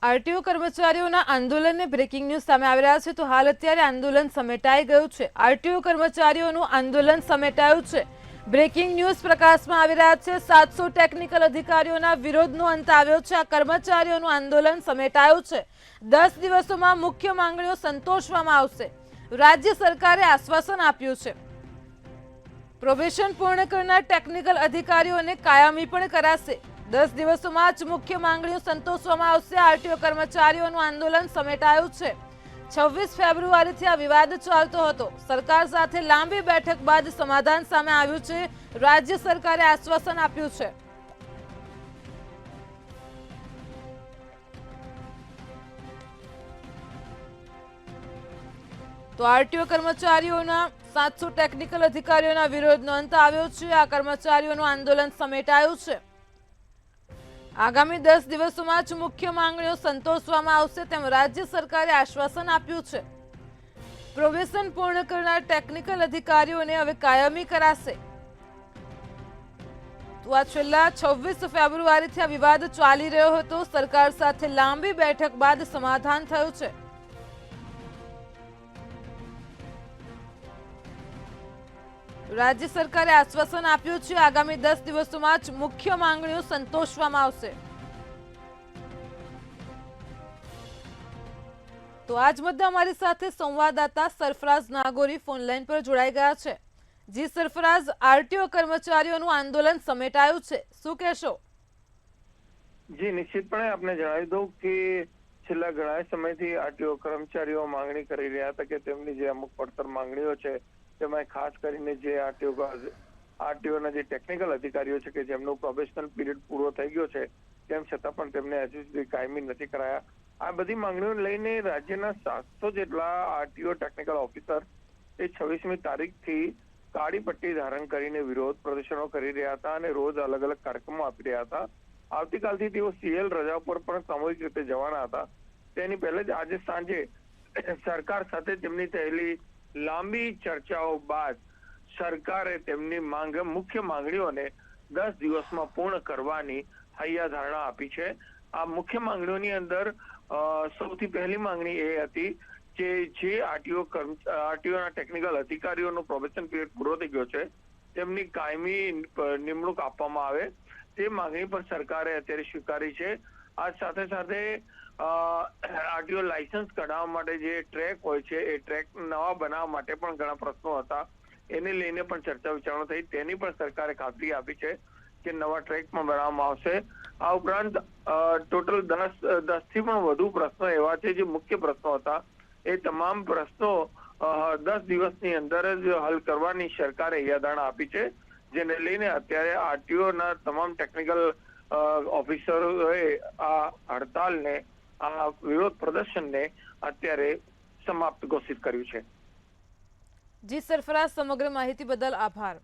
RTO કર્મચારીઓના આંદોલનને breaking news સામે આવી રહ્યા છે। તો હાલ અત્યારે આંદોલન સમેટાઈ ગયું છે। આરટીઓ કર્મચારીઓનું આંદોલન સમેટાયું છે। બ્રેકિંગ ન્યૂઝ પ્રકાશમાં આવી રહ્યા છે। 700 ટેકનિકલ અધિકારીઓના વિરોધનો અંત આવ્યો છે। આ કર્મચારીઓનું આંદોલન સમેટાયું છે। 10 દિવસોમાં મુખ્ય માંગણીઓ સંતોષવામાં આવશે। રાજ્ય સરકારે આશ્વાસન આપ્યું છે। પ્રોબેશન પૂર્ણ કરનાર ટેકનિકલ અધિકારીઓને કાયમી પણ કરાશે। 10 દિવસોમાં જ મુખ્ય માંગણીઓ સંતોષવામાં આવશે। આરટીઓ કર્મચારીઓનું આંદોલન સમેટાયું છે। 26 ફેબ્રુઆરીથી આ વિવાદ ચાલતો હતો। સરકાર સાથે લાંબી બેઠક બાદ સમાધાન સામે આવ્યું છે। રાજ્ય સરકારે આશ્વાસન આપ્યું છે। તો આરટીઓ કર્મચારીઓના 700 ટેકનિકલ અધિકારીઓના વિરોધનો અંત આવ્યો છે। આ કર્મચારીઓનું આંદોલન સમેટાયું છે। આગામી 10 દિવસોમાં જ મુખ્ય માંગણીઓ સંતોષવામાં આવશે તેમ રાજ્ય સરકારે આશ્વાસન આપ્યું છે। પ્રોબેશન પૂર્ણ કરનાર ટેકનિકલ અધિકારીઓને હવે કાયમી કરાશે। તો આ છેલ્લા 26 ફેબ્રુઆરીથી આ વિવાદ ચાલી રહ્યો હતો। સરકાર સાથે લાંબી બેઠક બાદ સમાધાન થયું છે। રાજ્ય સરકારે આશ્વાસન આપ્યું છે। આગામી 10 દિવસોમાં જ મુખ્ય માંગણીઓ સંતોષવામાં આવશે। તો આજ મુદ્દે અમારી સાથે સંવાદદાતા સરફરાઝ નાગોરી ફોન લાઈન પર જોડાઈ ગયા છે। જી સરફરાઝ, આરટીઓ કર્મચારીઓનું આંદોલન સમેટાયું છે, શું કહેશો? જી નિશ્ચિતપણે આપને જણાવી દઉં કે છેલ્લા ઘણા સમયથી આરટીઓ કર્મચારીઓ માંગણી કરી રહ્યા હતા કે તેમની જે અમુક પડતર માંગણીઓ છે તેમાં ખાસ કરીને જે આરટીઓના જે ટેકનિકલ અધિકારીઓ છે કે જેમનો પ્રોબેશનલ પીરિયડ પૂરો થઈ ગયો છે તેમ છતાં પણ તેમને હજુ સુધી કાયમી નથી કરાયા। આ બધી માંગણીઓને લઈને રાજ્યના 700 જેટલા આરટીઓ ટેકનિકલ ઓફિસર એ 26મી તારીખથી કાળી પટ્ટી ધારણ કરીને વિરોધ પ્રદર્શનો કરી રહ્યા હતા અને રોજ અલગ અલગ કાર્યક્રમો આપી રહ્યા હતા। આવતીકાલથી તેઓ સીએલ રજા પર પણ સામૂહિક રીતે જવાના હતા। તેની પહેલા જ આજે સાંજે સરકાર સાથે તેમની થયેલી લાંબી ચર્ચાઓ બાદ સરકારે તેમની મુખ્ય માંગણીઓને 10 દિવસમાં પૂર્ણ કરવાની હૈયાધારણા આપી છે। આ મુખ્ય માંગણીઓની અંદર સૌથી પહેલી માંગણી એ હતી કે જે આરટીઓના ટેકનિકલ અધિકારીઓનો પ્રોબેશન પીરિયડ પૂરો થઈ ગયો છે તેમની કાયમી નિમણૂક આપવામાં આવે તે માંગણી પર સરકારે અત્યારે સ્વીકારી છે। આ સાથે સાથે આરટીઓ લાયસન્સ કઢાવવા માટે જે ટ્રેક હોય છે એ ટ્રેક નવા બનાવવા માટે પણ ઘણા પ્રશ્નો હતા, એને લઈને પણ ચર્ચા વિચારણા થઈ। તેની પણ સરકારે ખાતરી આપી છે કે નવા ટ્રેક પણ બનાવવામાં આવશે। આ ઉપરાંત ટોટલ 10 થી પણ વધુ પ્રશ્નો એવા છે જે મુખ્ય પ્રશ્નો હતા, એ તમામ પ્રશ્નો 10 દિવસની અંદર જ હલ કરવાની સરકારે હૈયાધારણા આપી છે, જેને લઈને અત્યારે આરટીઓના તમામ ટેકનિકલ ઓફિસરોએ આ હડતાલને, આ વિરોધ પ્રદર્શનને અત્યારે સમાપ્ત ઘોષિત કર્યું છે। જી સરફરાઝ, સમગ્ર માહિતી બદલ આભાર।